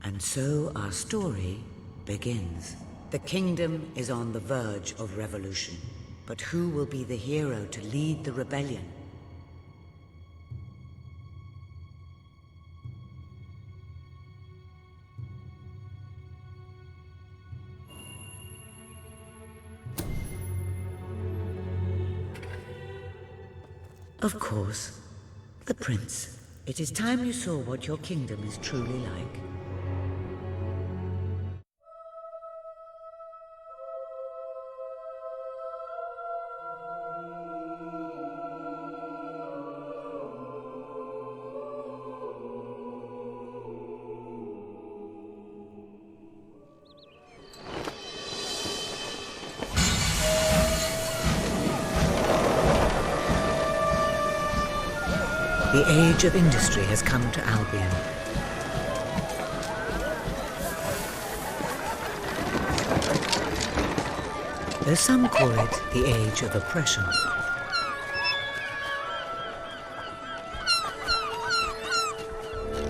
And so our story begins. The kingdom is on the verge of revolution, but who will be the hero to lead the rebellion? Of course, the prince. It is time you saw what your kingdom is truly like. The age of industry has come to Albion. Though some call it the age of oppression.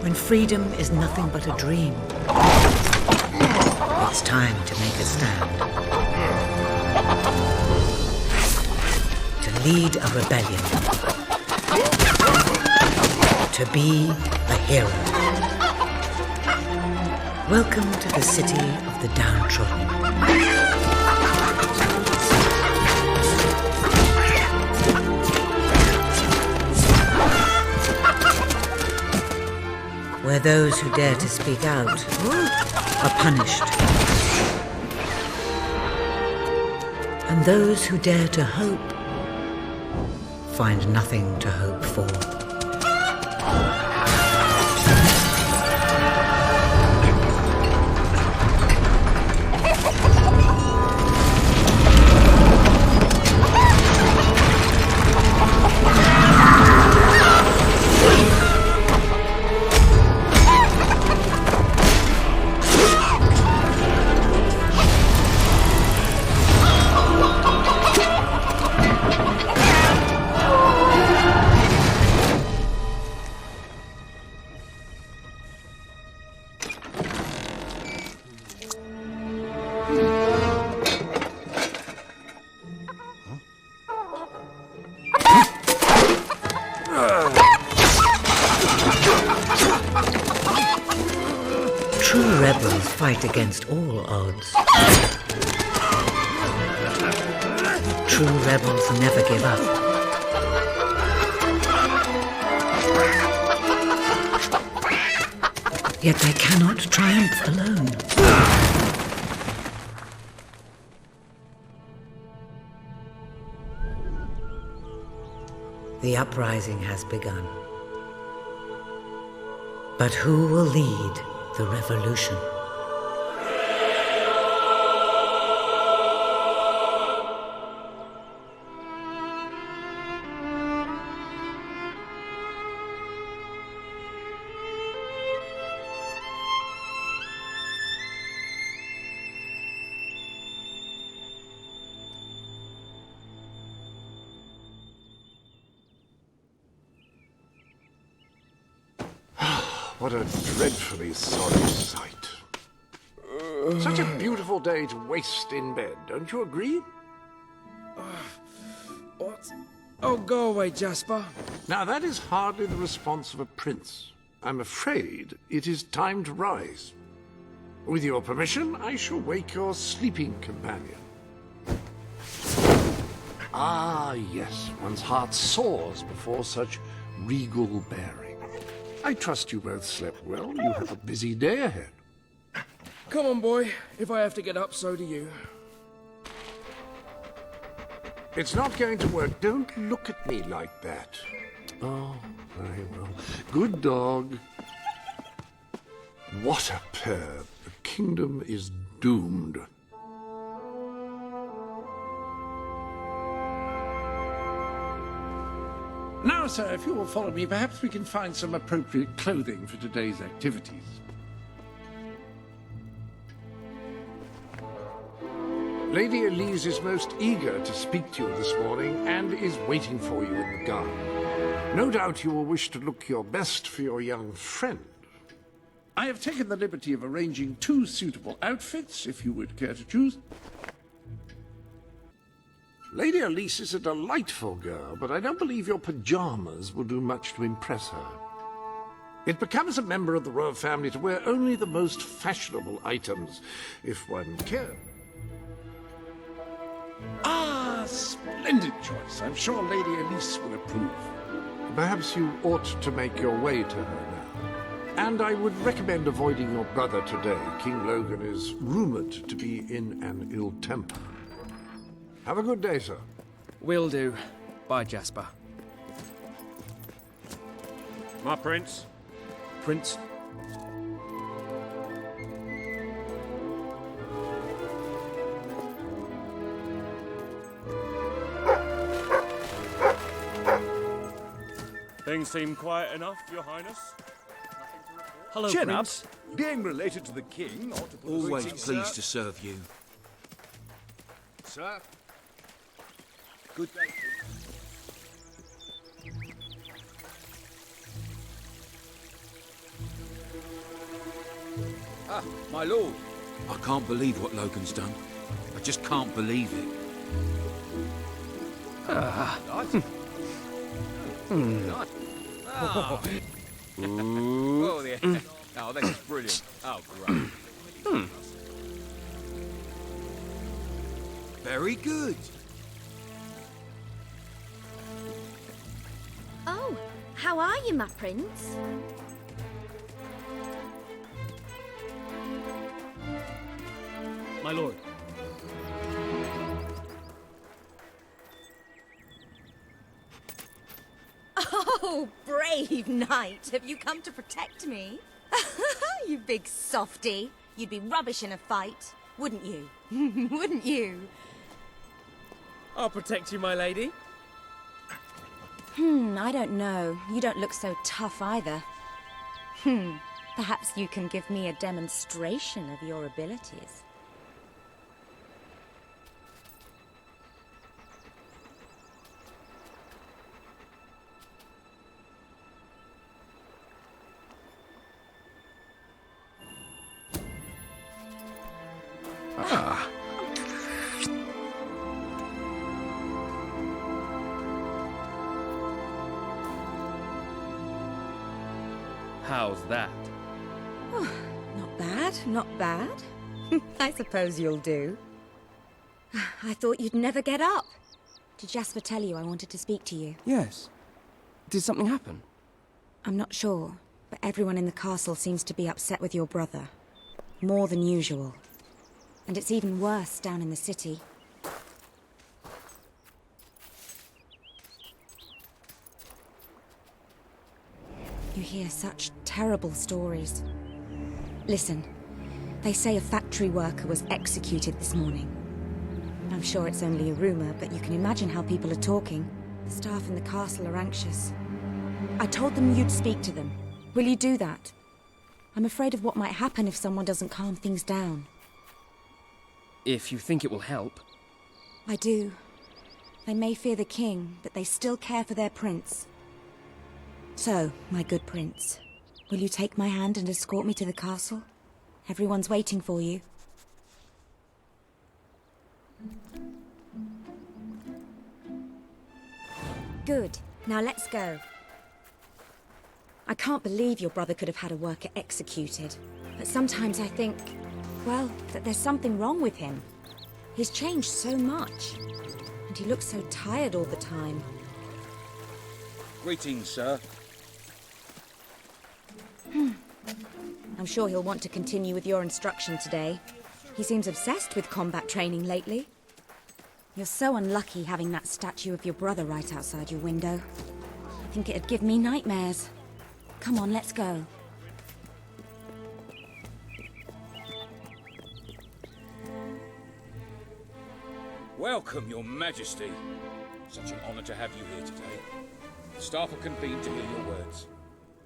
When freedom is nothing but a dream, it's time to make a stand. To lead a rebellion. To be a hero. Welcome to the city of the downtrodden. Where those who dare to speak out are punished. And those who dare to hope find nothing to hope for. True rebels fight against all odds. True rebels never give up. Yet they cannot triumph alone. The uprising has begun. But who will lead the revolution? What a dreadfully sorry sight. Such a beautiful day to waste in bed, don't you agree? What? Oh, go away, Jasper. Now, that is hardly the response of a prince. I'm afraid it is time to rise. With your permission, I shall wake your sleeping companion. Ah, yes, one's heart soars before such regal bearing. I trust you both slept well. You have a busy day ahead. Come on, boy. If I have to get up, so do you. It's not going to work. Don't look at me like that. Oh, very well. Good dog. What a pair. The kingdom is doomed. Now, sir, if you will follow me, perhaps we can find some appropriate clothing for today's activities. Lady Elise is most eager to speak to you this morning and is waiting for you in the garden. No doubt you will wish to look your best for your young friend. I have taken the liberty of arranging 2 suitable outfits, if you would care to choose. Lady Elise is a delightful girl, but I don't believe your pajamas will do much to impress her. It becomes a member of the royal family to wear only the most fashionable items, if one cares. Ah, splendid choice. I'm sure Lady Elise will approve. Perhaps you ought to make your way to her now. And I would recommend avoiding your brother today. King Logan is rumored to be in an ill temper. Have a good day, sir. Will do. Bye, Jasper. My prince. Prince. Things seem quiet enough, Your Highness. Hello, Chin Prince. up. Being related to the king ought to put Always greetings, pleased sir. to serve you. Sir. Good day. Ah, my lord. I can't believe what Logan's done. I just can't believe it. Nice. Nice. Ah. Oh, yeah. Oh, this is brilliant. Oh, great. Very good. Oh, how are you, my prince? My lord. Oh, brave knight. Have you come to protect me? You big softy. You'd be rubbish in a fight, wouldn't you? Wouldn't you? I'll protect you, my lady. I don't know. You don't look so tough either. Perhaps you can give me a demonstration of your abilities. How's that? Not bad, not bad. I suppose you'll do. I thought you'd never get up. Did Jasper tell you I wanted to speak to you? Yes. Did something happen? I'm not sure, but everyone in the castle seems to be upset with your brother. More than usual. And it's even worse down in the city. You hear such terrible stories. Listen, they say a factory worker was executed this morning. I'm sure it's only a rumor, but you can imagine how people are talking. The staff in the castle are anxious. I told them you'd speak to them. Will you do that? I'm afraid of what might happen if someone doesn't calm things down. If you think it will help. I do. They may fear the king, but they still care for their prince. So, my good prince, will you take my hand and escort me to the castle? Everyone's waiting for you. Good. Now let's go. I can't believe your brother could have had a worker executed. But sometimes I think, well, that there's something wrong with him. He's changed so much. And he looks so tired all the time. Greetings, sir. I'm sure he'll want to continue with your instruction today. He seems obsessed with combat training lately. You're so unlucky having that statue of your brother right outside your window. I think it'd give me nightmares. Come on, let's go. Welcome, Your Majesty. Such an honor to have you here today. The staff are convened to hear your words.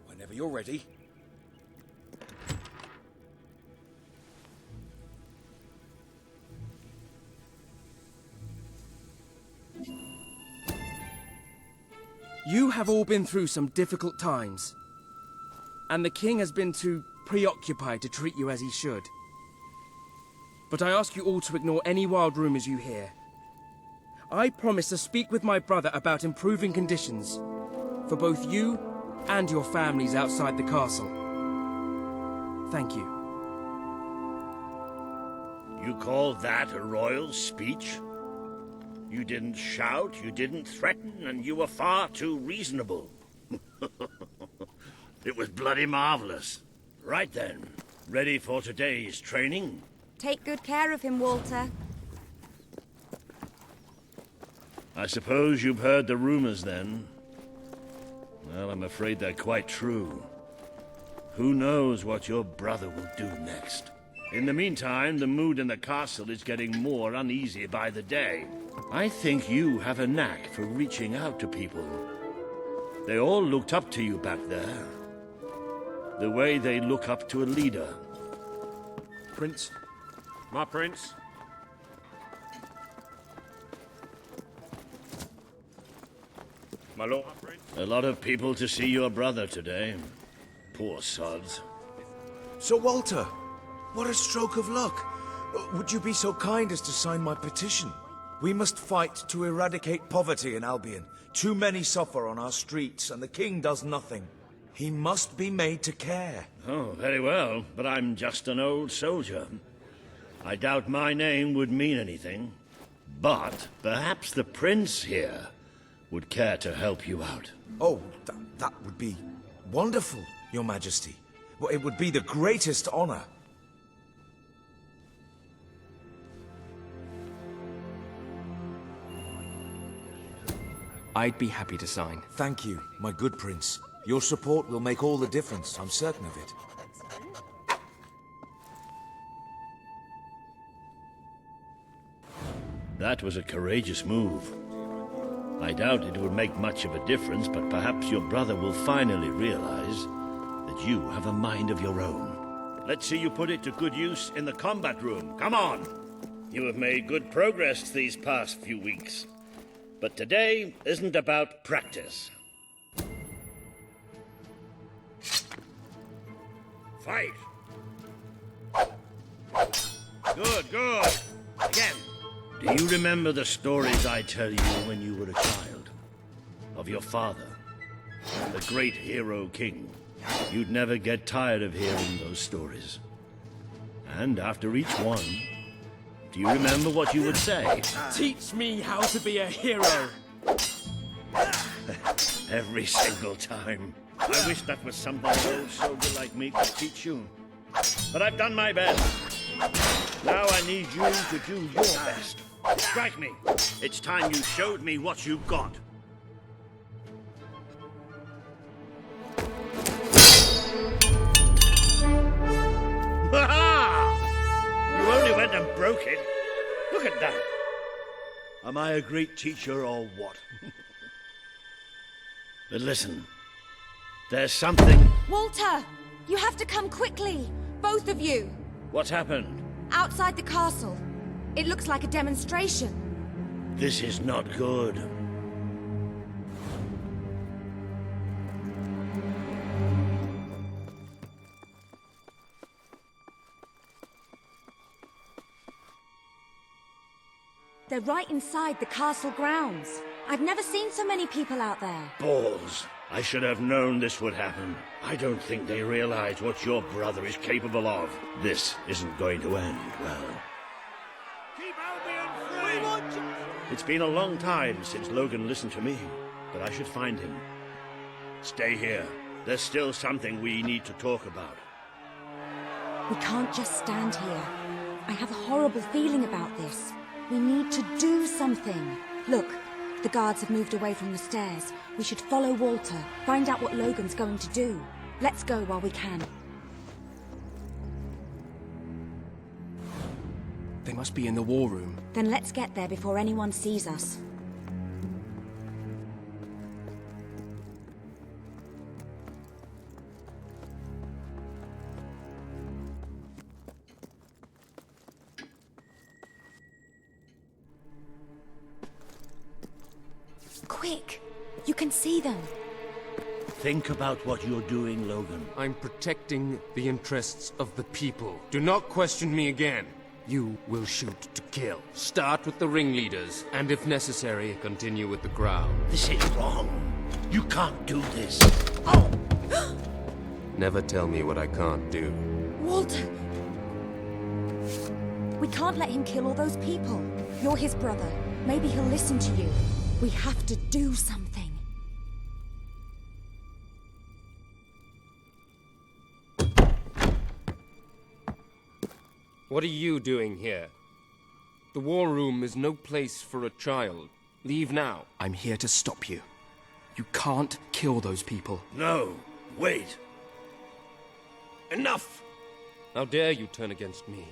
Whenever you're ready. You have all been through some difficult times. And the king has been to preoccupied to treat you as he should. But I ask you all to ignore any wild rumors you hear. I promise to speak with my brother about improving conditions for both you and your families outside the castle. Thank you. You call that a royal speech? You didn't shout, you didn't threaten, and you were far too reasonable. It was bloody marvelous. Right then, ready for today's training? Take good care of him, Walter. I suppose you've heard the rumors then? Well, I'm afraid they're quite true. Who knows what your brother will do next? In the meantime, the mood in the castle is getting more uneasy by the day. I think you have a knack for reaching out to people. They all looked up to you back there. The way they look up to a leader. Prince? My prince? My lord. A lot of people to see your brother today. Poor sods. Sir Walter, what a stroke of luck. Would you be so kind as to sign my petition? We must fight to eradicate poverty in Albion. Too many suffer on our streets, and the king does nothing. He must be made to care. Oh, very well, but I'm just an old soldier. I doubt my name would mean anything. But perhaps the prince here would care to help you out. Oh, that would be wonderful, Your Majesty. Well, it would be the greatest honor. I'd be happy to sign. Thank you, my good prince. Your support will make all the difference, I'm certain of it. That was a courageous move. I doubt it would make much of a difference, but perhaps your brother will finally realize that you have a mind of your own. Let's see you put it to good use in the combat room. Come on! You have made good progress these past few weeks. But today isn't about practice. Fight! Good, good. Again. Do you remember the stories I tell you when you were a child? Of your father, the great hero king. You'd never get tired of hearing those stories. And after each one, do you remember what you would say? Teach me how to be a hero! Every single time. I wish that was something an old soldier like me could teach you. But I've done my best. Now I need you to do your best. Strike me. It's time you showed me what you've got. Ha-ha! You only went and broke it. Look at that. Am I a great teacher or what? But listen. There's something... Walter! You have to come quickly! Both of you! What's happened? Outside the castle. It looks like a demonstration. This is not good. They're right inside the castle grounds. I've never seen so many people out there. Balls. I should have known this would happen. I don't think they realize what your brother is capable of. This isn't going to end well. Keep Albion free! It's been a long time since Logan listened to me, but I should find him. Stay here. There's still something we need to talk about. We can't just stand here. I have a horrible feeling about this. We need to do something. Look, the guards have moved away from the stairs. We should follow Walter, find out what Logan's going to do. Let's go while we can. They must be in the war room. Then let's get there before anyone sees us. Quick! You can see them. Think about what you're doing, Logan. I'm protecting the interests of the people. Do not question me again. You will shoot to kill. Start with the ringleaders, and if necessary, continue with the crowd. This is wrong. You can't do this. Oh! Never tell me what I can't do. Walter! We can't let him kill all those people. You're his brother. Maybe he'll listen to you. We have to do something. What are you doing here? The war room is no place for a child. Leave now. I'm here to stop you. You can't kill those people. No, wait. Enough! How dare you turn against me?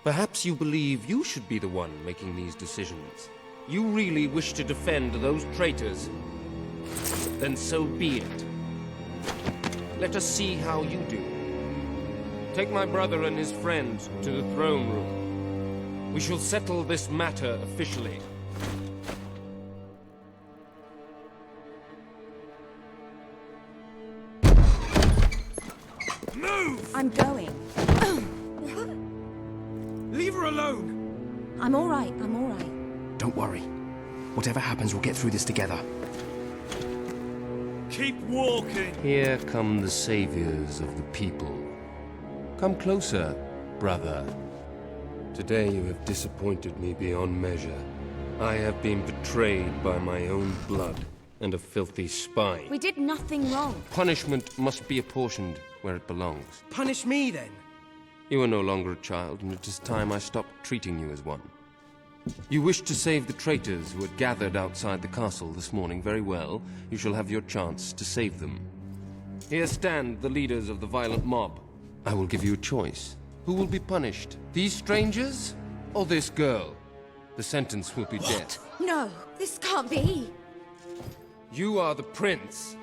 Perhaps you believe you should be the one making these decisions. You really wish to defend those traitors? Then so be it. Let us see how you do. Take my brother and his friends to the throne room. We shall settle this matter officially. Move! I'm going. Leave her alone! I'm all right, I'm all right. Don't worry. Whatever happens, we'll get through this together. Keep walking. Here come the saviors of the people. Come closer, brother. Today you have disappointed me beyond measure. I have been betrayed by my own blood and a filthy spy. We did nothing wrong. Punishment must be apportioned where it belongs. Punish me, then. You are no longer a child, and it is time I stopped treating you as one. You wish to save the traitors who had gathered outside the castle this morning. Very well. You shall have your chance to save them. Here stand the leaders of the violent mob. I will give you a choice. Who will be punished? These strangers or this girl? The sentence will be death. No, this can't be. You are the prince.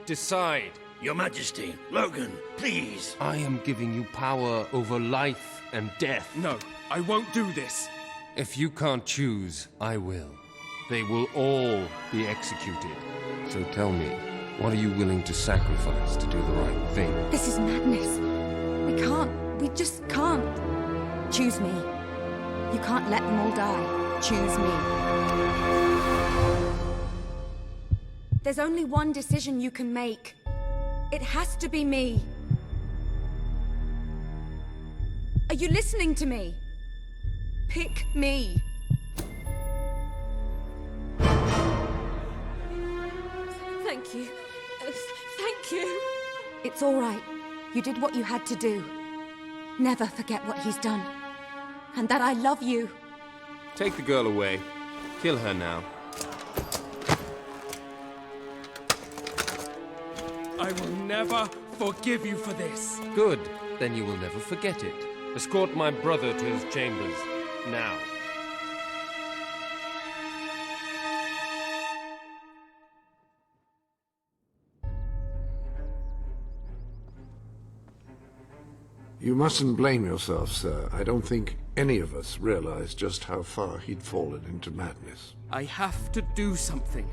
Decide. Your Majesty, Logan, please. I am giving you power over life and death. No, I won't do this. If you can't choose, I will. They will all be executed. So tell me, what are you willing to sacrifice to do the right thing? This is madness. We just can't. Choose me. You can't let them all die. Choose me. There's only one decision you can make. It has to be me. Are you listening to me? Pick me. Thank you. Thank you. It's all right. You did what you had to do. Never forget what he's done. And that I love you. Take the girl away. Kill her now. I will never forgive you for this. Good. Then you will never forget it. Escort my brother to his chambers. Now. You mustn't blame yourself, sir. I don't think any of us realized just how far he'd fallen into madness. I have to do something.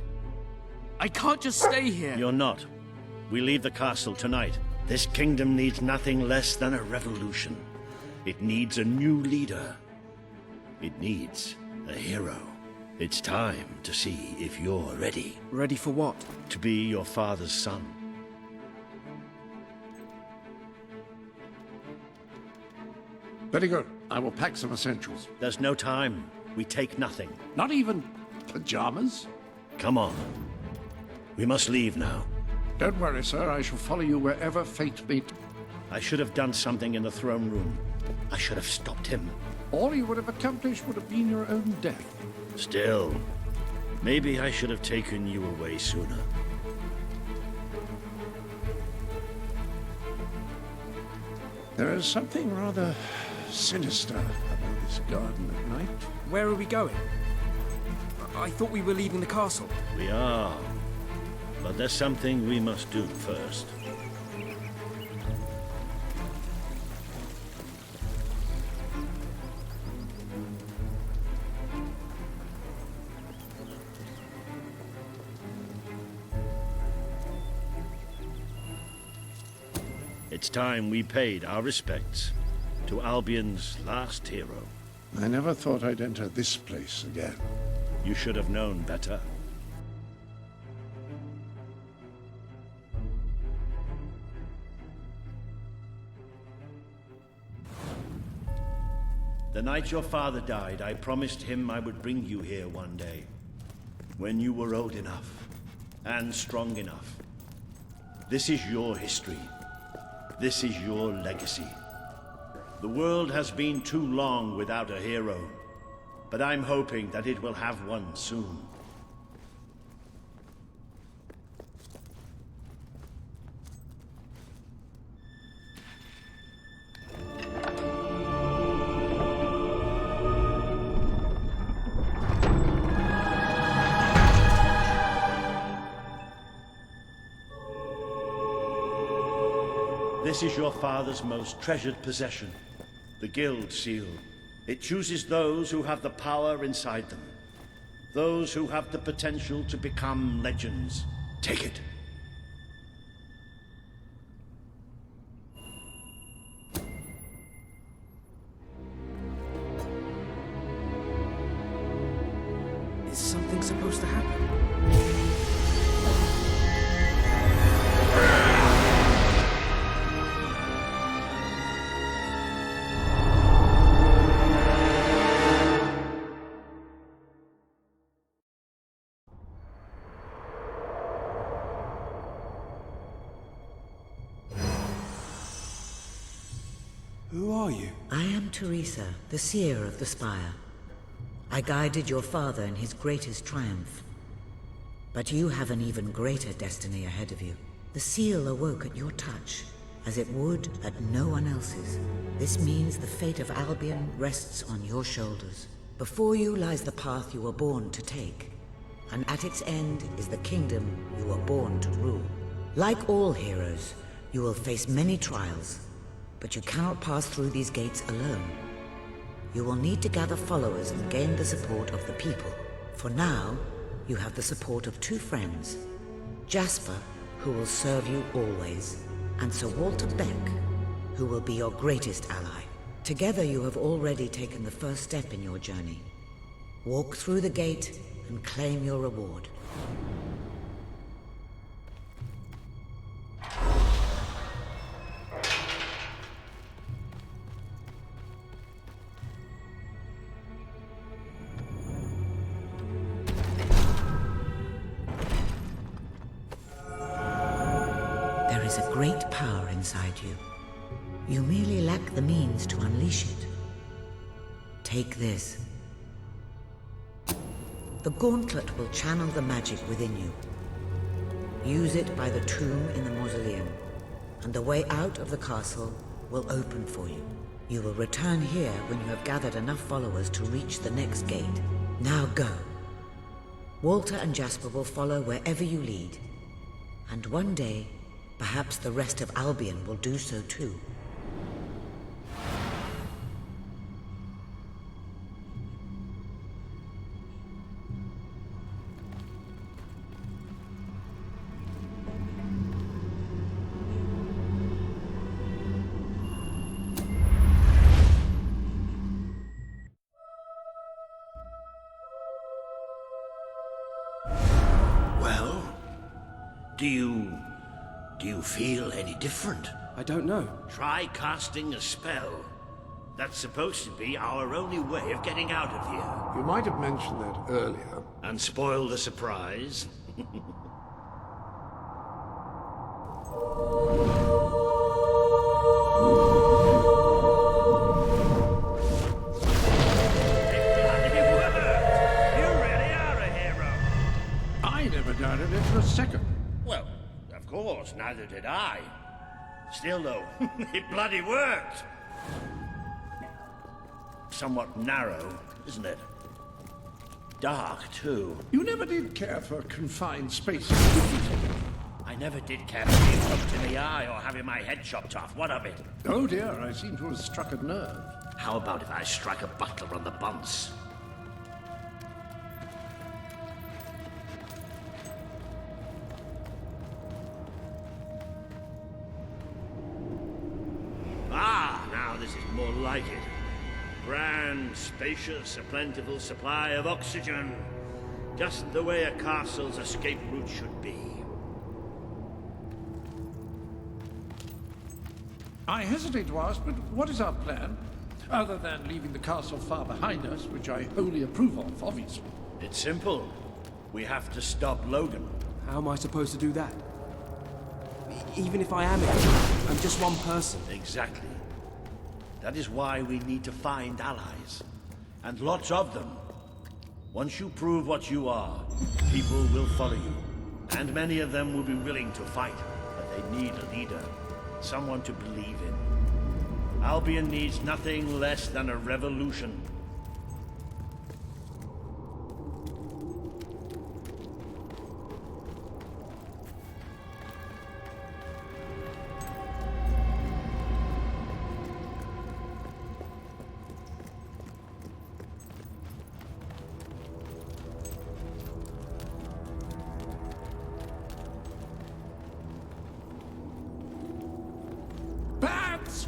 I can't just stay here. You're not. We leave the castle tonight. This kingdom needs nothing less than a revolution. It needs a new leader. It needs a hero. It's time to see if you're ready. Ready for what? To be your father's son. Very good. I will pack some essentials. There's no time. We take nothing. Not even pajamas? Come on. We must leave now. Don't worry, sir. I shall follow you wherever fate may... I should have done something in the throne room. I should have stopped him. All you would have accomplished would have been your own death. Still, maybe I should have taken you away sooner. There is something rather sinister about this garden at night. Where are we going? I thought we were leaving the castle. We are. But there's something we must do first. It's time we paid our respects to Albion's last hero. I never thought I'd enter this place again. You should have known better. The night your father died, I promised him I would bring you here one day. When you were old enough and strong enough. This is your history. This is your legacy. The world has been too long without a hero, but I'm hoping that it will have one soon. This is your father's most treasured possession, the Guild Seal. It chooses those who have the power inside them, those who have the potential to become legends. Take it. Is something supposed to happen? Who are you? I am Teresa, the seer of the spire. I guided your father in his greatest triumph. But you have an even greater destiny ahead of you. The seal awoke at your touch, as it would at no one else's. This means the fate of Albion rests on your shoulders. Before you lies the path you were born to take, and at its end is the kingdom you were born to rule. Like all heroes, you will face many trials, but you cannot pass through these gates alone. You will need to gather followers and gain the support of the people. For now, you have the support of two friends. Jasper, who will serve you always, and Sir Walter Beck, who will be your greatest ally. Together you have already taken the first step in your journey. Walk through the gate and claim your reward. There is a great power inside you. You merely lack the means to unleash it. Take this. The gauntlet will channel the magic within you. Use it by the tomb in the mausoleum, and the way out of the castle will open for you. You will return here when you have gathered enough followers to reach the next gate. Now go. Walter and Jasper will follow wherever you lead. And one day, perhaps the rest of Albion will do so too. Well, do you feel any different? I don't know. Try casting a spell. That's supposed to be our only way of getting out of here. You might have mentioned that earlier. And spoil the surprise. I never doubted it for a second. Well, of course, neither did I. Still, though, it bloody worked. Somewhat narrow, isn't it? Dark, too. You never did care for confined spaces, did you? I never did care for being poked in the eye or having my head chopped off. What of it? Oh dear, I seem to have struck a nerve. How about if I strike a butler on the bunce? more like it. Grand, spacious, a plentiful supply of oxygen. Just the way a castle's escape route should be. I hesitate to ask, but what is our plan? Other than leaving the castle far behind us, which I wholly approve of, obviously. It's simple. We have to stop Logan. How am I supposed to do that? Even if I am it, I'm just one person. Exactly. That is why we need to find allies. And lots of them. Once you prove what you are, people will follow you. And many of them will be willing to fight. But they need a leader. Someone to believe in. Albion needs nothing less than a revolution.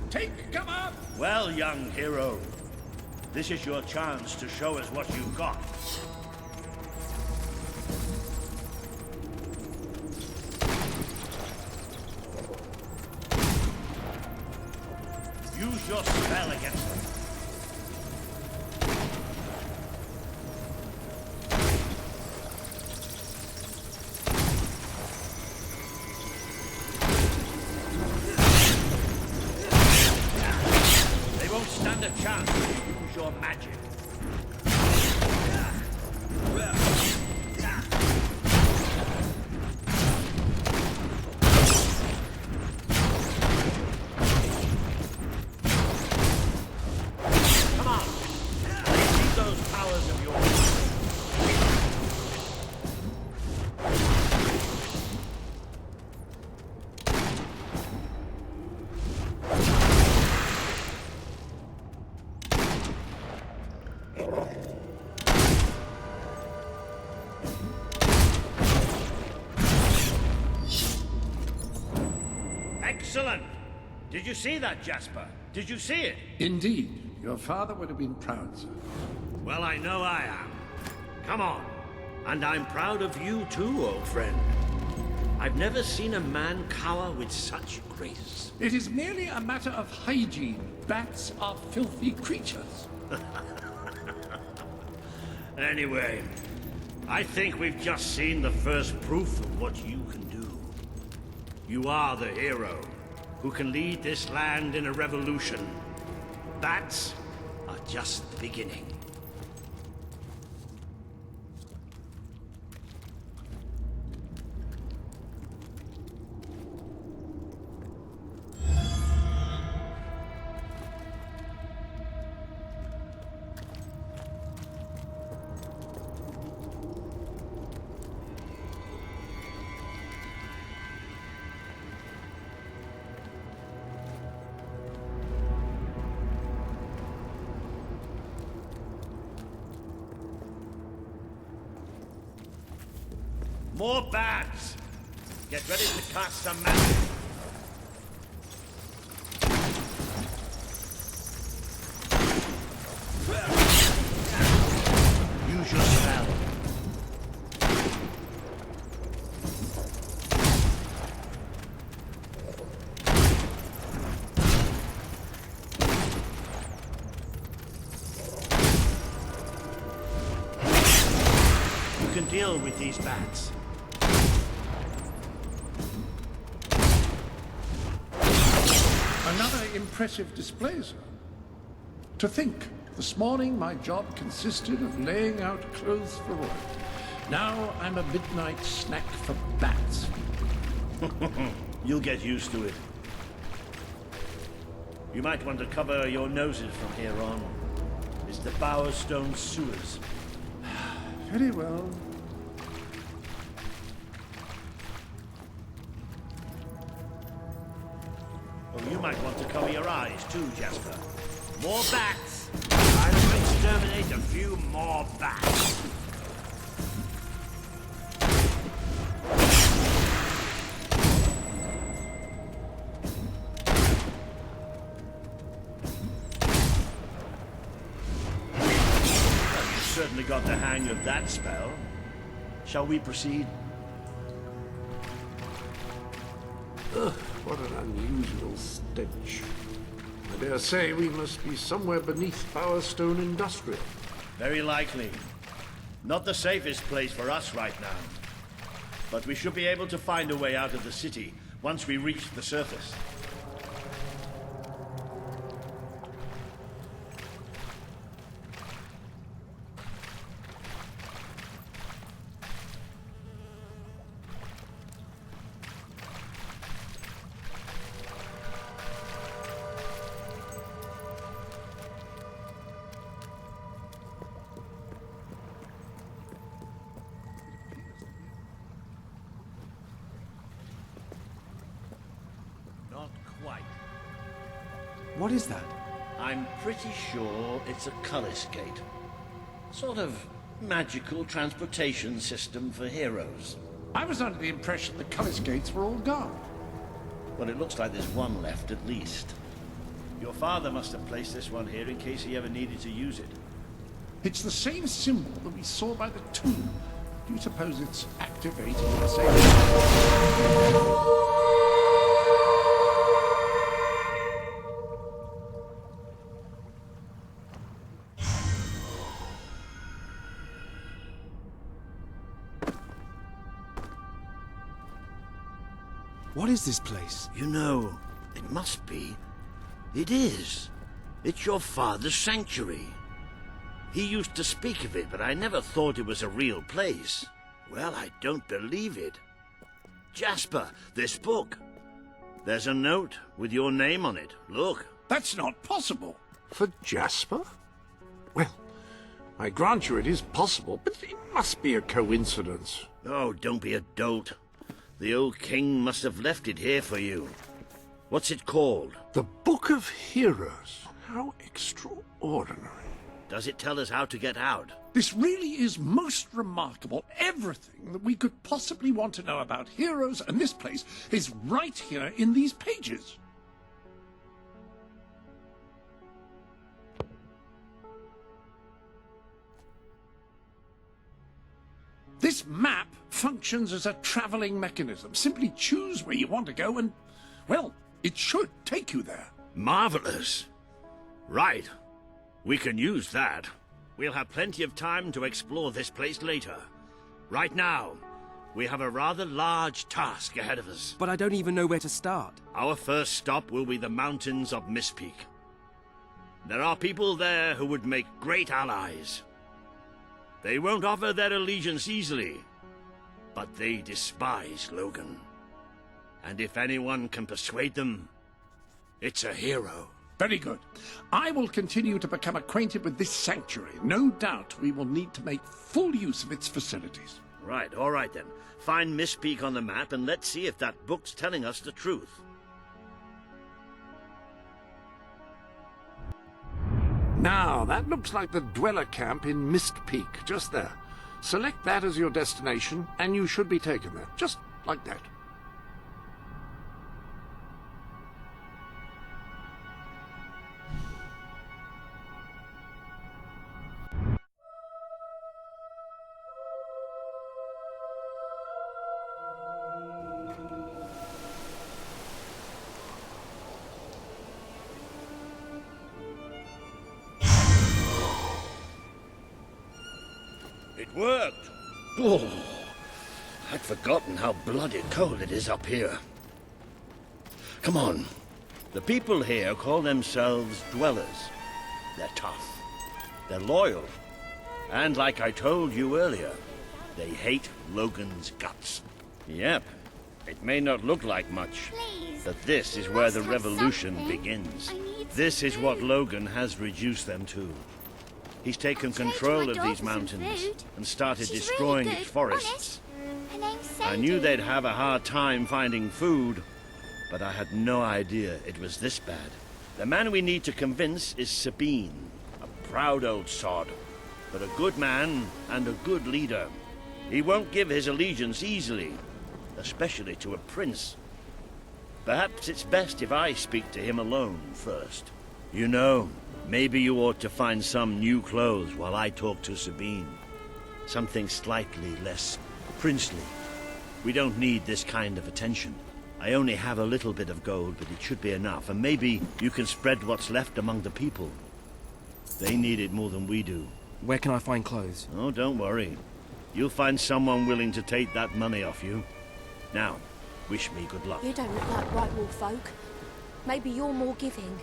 Take cover! Well, young hero, this is your chance to show us what you've got. Use your spell against them. Stand a chance if you use your magic. Come on, let's see those powers of yours. Excellent! Did you see that, Jasper? Did you see it? Indeed. Your father would have been proud, sir. Well, I know I am. Come on. And I'm proud of you too, old friend. I've never seen a man cower with such grace. It is merely a matter of hygiene. Bats are filthy creatures. Anyway, I think we've just seen the first proof of what you can do. You are the hero who can lead this land in a revolution. Bats are just the beginning. More bats! Get ready to cast some magic. Use your spell. You can deal with these bats. Another impressive display, sir. To think, this morning my job consisted of laying out clothes for royalty. Now I'm a midnight snack for bats. You'll get used to it. You might want to cover your noses from here on. It's the Bowerstone sewers. Very well. Oh, you might want to cover your eyes too, Jasper. More bats! Time to exterminate a few more bats. certainly got the hang of that spell. Shall we proceed? Ugh, what an unusual stench. I dare say we must be somewhere beneath Bowerstone Industrial. Very likely. Not the safest place for us right now. But we should be able to find a way out of the city once we reach the surface. Not quite. What is that? I'm pretty sure it's a Cullis Gate. Sort of magical transportation system for heroes. I was under the impression the Cullis gates were all gone. Well, it looks like there's one left at least. Your father must have placed this one here in case he ever needed to use it. It's the same symbol that we saw by the tomb. Do you suppose it's activating the same? What is this place? You know, it must be. It is. It's your father's sanctuary. He used to speak of it, but I never thought it was a real place. Well, I don't believe it. Jasper, this book. There's a note with your name on it. Look. That's not possible. For Jasper? Well, I grant you it is possible, but it must be a coincidence. Oh, don't be a dolt. The old king must have left it here for you. What's it called? The Book of Heroes. How extraordinary. Does it tell us how to get out? This really is most remarkable. Everything that we could possibly want to know about heroes and this place is right here in these pages. This map functions as a traveling mechanism. Simply choose where you want to go and, well, it should take you there. Marvelous. Right. We can use that. We'll have plenty of time to explore this place later. Right now, we have a rather large task ahead of us. But I don't even know where to start. Our first stop will be the mountains of Mistpeak. There are people there who would make great allies. They won't offer their allegiance easily, but they despise Logan. And if anyone can persuade them, it's a hero. Very good. I will continue to become acquainted with this sanctuary. No doubt we will need to make full use of its facilities. Right, all right then. Find Mistpeak on the map and let's see if that book's telling us the truth. Now, that looks like the Dweller camp in Mistpeak, just there. Select that as your destination, and you should be taken there, just like that. It worked! Oh, I'd forgotten how bloody cold it is up here. Come on. The people here call themselves Dwellers. They're tough. They're loyal. And like I told you earlier, they hate Logan's guts. Yep. It may not look like much, but this is where the revolution begins. This is what Logan has reduced them to. He's taken control of these mountains and started destroying its forests. I knew they'd have a hard time finding food, but I had no idea it was this bad. The man we need to convince is Sabine, a proud old sod, but a good man and a good leader. He won't give his allegiance easily, especially to a prince. Perhaps it's best if I speak to him alone first. You know, Maybe you ought to find some new clothes while I talk to Sabine. Something slightly less princely. We don't need this kind of attention. I only have a little bit of gold, but it should be enough, and maybe you can spread what's left among the people. They need it more than we do. Where can I find clothes? Oh, don't worry. You'll find someone willing to take that money off you. Now, wish me good luck. You don't look like right wolf folk. Maybe you're more giving.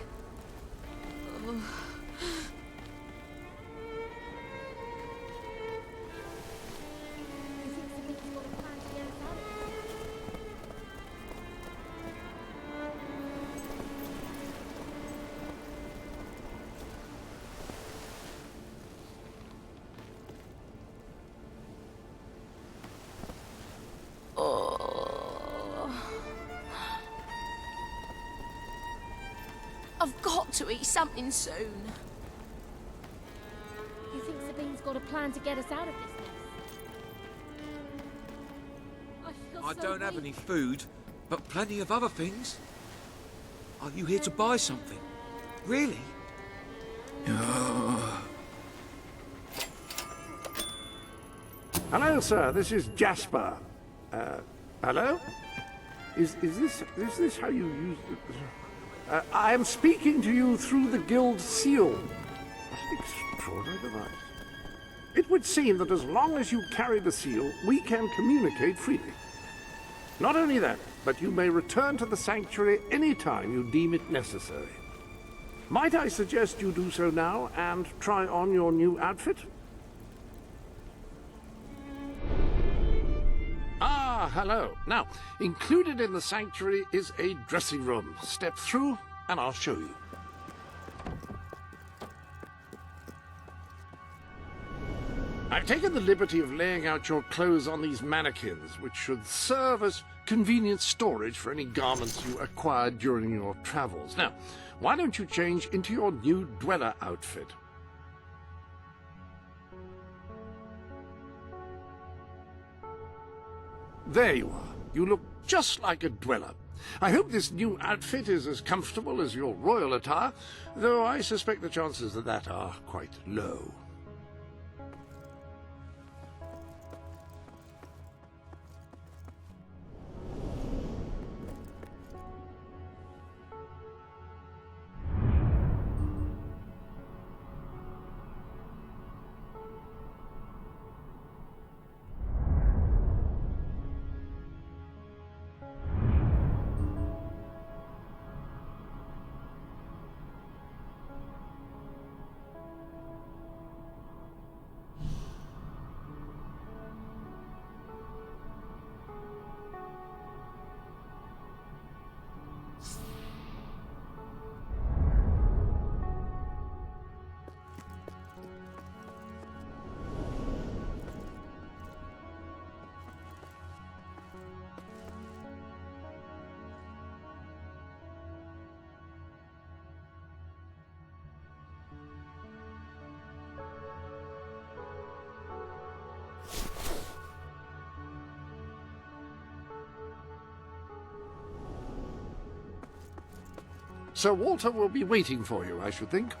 I've got to eat something soon. You think Sabine's got a plan to get us out of this mess? I don't have any food, but plenty of other things. Are you here to buy something? Really? Hello, sir. This is Jasper. Hello? Is this how you use it? I am speaking to you through the guild seal. An extraordinary device. It would seem that as long as you carry the seal, we can communicate freely. Not only that, but you may return to the sanctuary any time you deem it necessary. Might I suggest you do so now and try on your new outfit? Ah, hello. Now, included in the sanctuary is a dressing room. Step through and I'll show you. I've taken the liberty of laying out your clothes on these mannequins, which should serve as convenient storage for any garments you acquired during your travels. Now, why don't you change into your new dweller outfit? There you are. You look just like a dweller. I hope this new outfit is as comfortable as your royal attire, though I suspect the chances of that are quite low. Sir Walter will be waiting for you, I should think.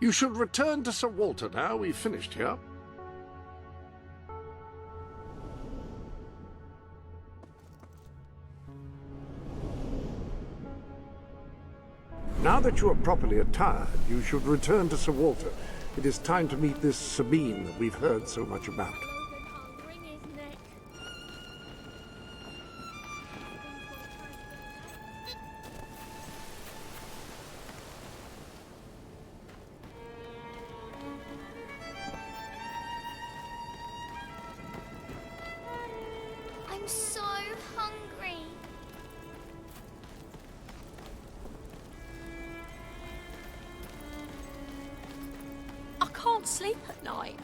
You should return to Sir Walter now. We've finished here. Now that you are properly attired, you should return to Sir Walter. It is time to meet this Sabine that we've heard so much about. Wring his neck. I'm so hungry. I can't sleep at night.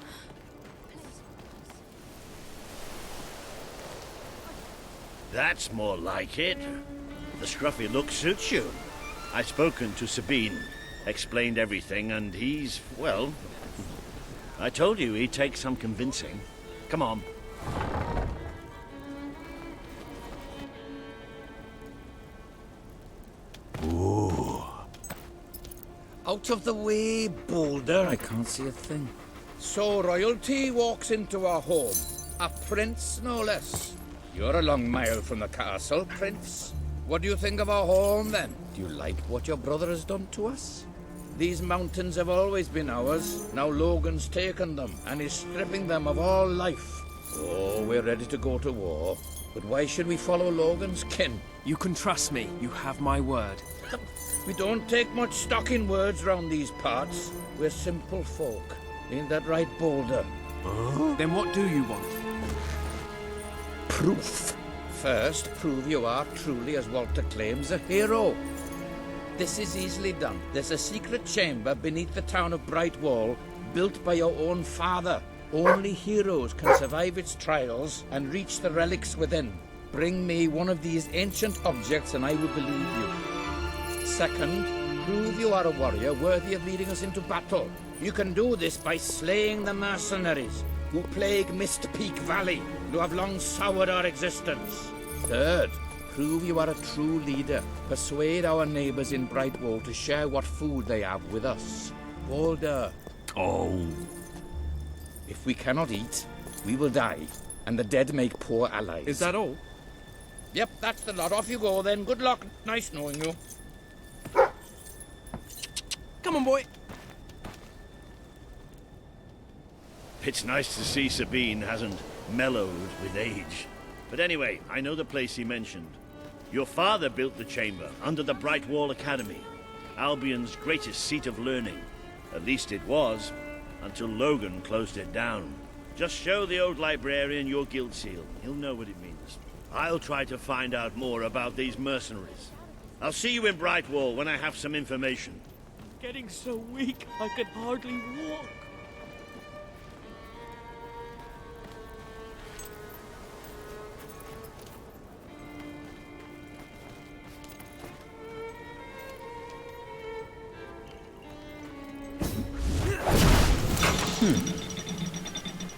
That's more like it. The scruffy look suits you. I've spoken to Sabine, explained everything, and he's, well, I told you he'd take some convincing. Come on. Out of the way, Boulder. I can't see a thing. So royalty walks into our home. A prince, no less. You're a long mile from the castle, Prince. What do you think of our home, then? Do you like what your brother has done to us? These mountains have always been ours. Now Logan's taken them, and is stripping them of all life. Oh, we're ready to go to war. But why should we follow Logan's kin? You can trust me. You have my word. We don't take much stock in words round these parts. We're simple folk. Ain't that right, Boulder? Then what do you want? Proof. First, prove you are truly, as Walter claims, a hero. This is easily done. There's a secret chamber beneath the town of Brightwall, built by your own father. Only heroes can survive its trials and reach the relics within. Bring me one of these ancient objects and I will believe you. Second, prove you are a warrior worthy of leading us into battle. You can do this by slaying the mercenaries who plague Mist Peak Valley, who have long soured our existence. Third, prove you are a true leader. Persuade our neighbors in Brightwall to share what food they have with us. Boulder. Oh. If we cannot eat, we will die, and the dead make poor allies. Is that all? Yep, that's the lot. Off you go then. Good luck. Nice knowing you. Come on, boy. It's nice to see Sabine hasn't mellowed with age. But anyway, I know the place he mentioned. Your father built the chamber under the Brightwall Academy, Albion's greatest seat of learning. At least it was, until Logan closed it down. Just show the old librarian your guild seal. He'll know what it means. I'll try to find out more about these mercenaries. I'll see you in Brightwall when I have some information. Getting so weak, I can hardly walk.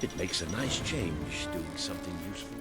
It makes a nice change doing something useful.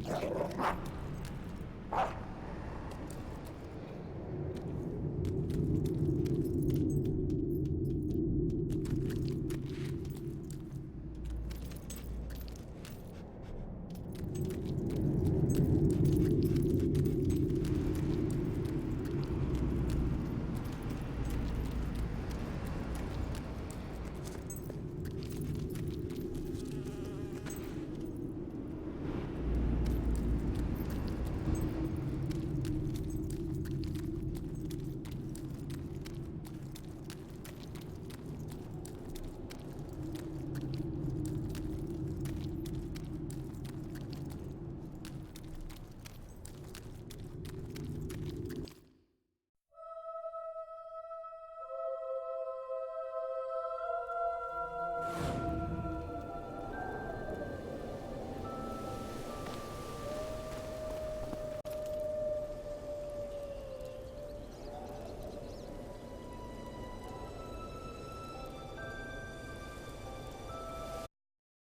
Bye.